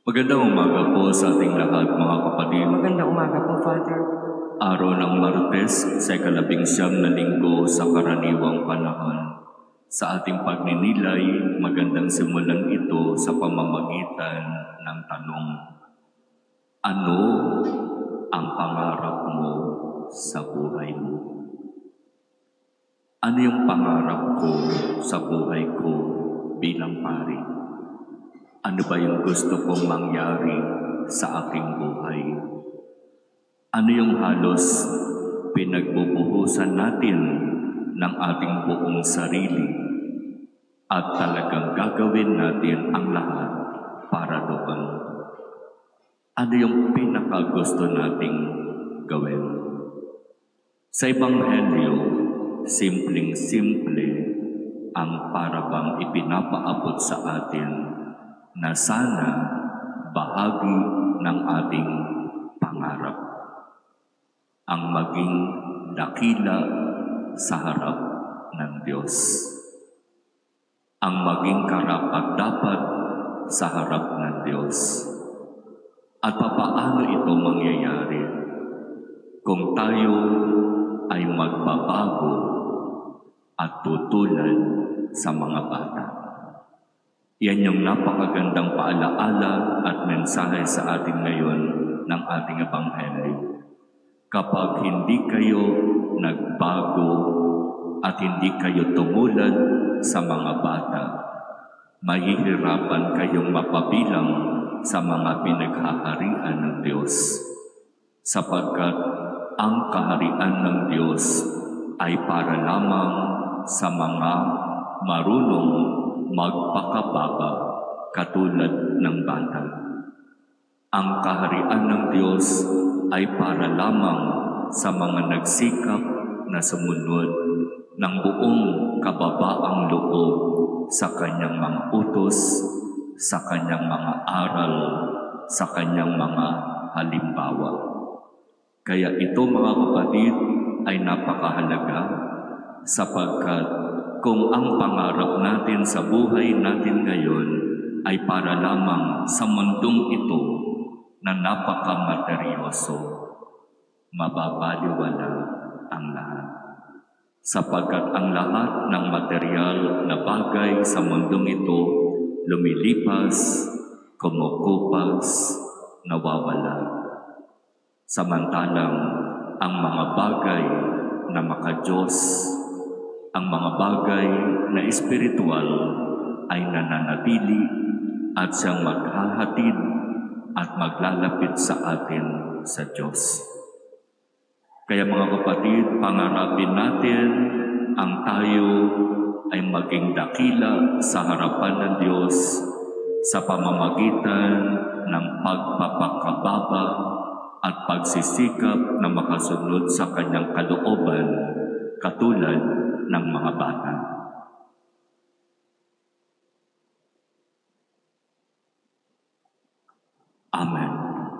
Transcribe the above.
Magandang umaga po sa ating lahat, mga kapatid. Magandang umaga po, Father. Araw ng Martes sa ika-19 na linggo sa karaniwang panahon. Sa ating pagninilay, magandang simulan ito sa pamamagitan ng tanong, ano ang pangarap mo sa buhay mo? Ano yung pangarap ko sa buhay ko bilang pari? Ano ba yung gusto kong mangyari sa aking buhay? Ano yung halos pinagbubuhusan natin ng ating buong sarili at talagang gagawin natin ang lahat para doon? Ano yung pinakagusto nating gawin? Sa Ebanghelyo, simpleng-simple ang parabang ipinapaabot sa atin na sana bahagi ng ating pangarap ang maging dakila sa harap ng Diyos, ang maging karapat-dapat sa harap ng Diyos. At papaano ito mangyayari kung tayo ay magbabago at tutulad sa mga bata? Yan yung napakagandang paalaala at mensahe sa atin ngayon ng ating Ebanghelyo. Kapag hindi kayo nagbago at hindi kayo tumulad sa mga bata, mahihirapan kayong mapabilang sa mga pinaghaharian ng Diyos. Sapagkat ang kaharian ng Diyos ay para lamang sa mga marunong magpakababa katulad ng bata. Ang kaharian ng Diyos ay para lamang sa mga nagsikap na sumunod ng buong kababaang loob sa kanyang mga utos, sa kanyang mga aral, sa kanyang mga halimbawa. Kaya ito, mga kapatid, ay napakahalaga sapagkat kung ang pangarap natin sa buhay natin ngayon ay para lamang sa mundong ito na napakamateryoso, mababaliwala ang lahat. Sapagkat ang lahat ng material na bagay sa mundong ito lumilipas, kumukupas, nawawala. Samantalang ang mga bagay na maka-Diyos, ang mga bagay na espiritual ay nananatili at siyang maghahatid at maglalapit sa atin sa Diyos. Kaya mga kapatid, pangarapin natin ang tayo ay maging dakila sa harapan ng Diyos sa pamamagitan ng pagpapakababa at pagsisikap na makasunod sa kanyang kalooban katulad ng mga bata. Amen.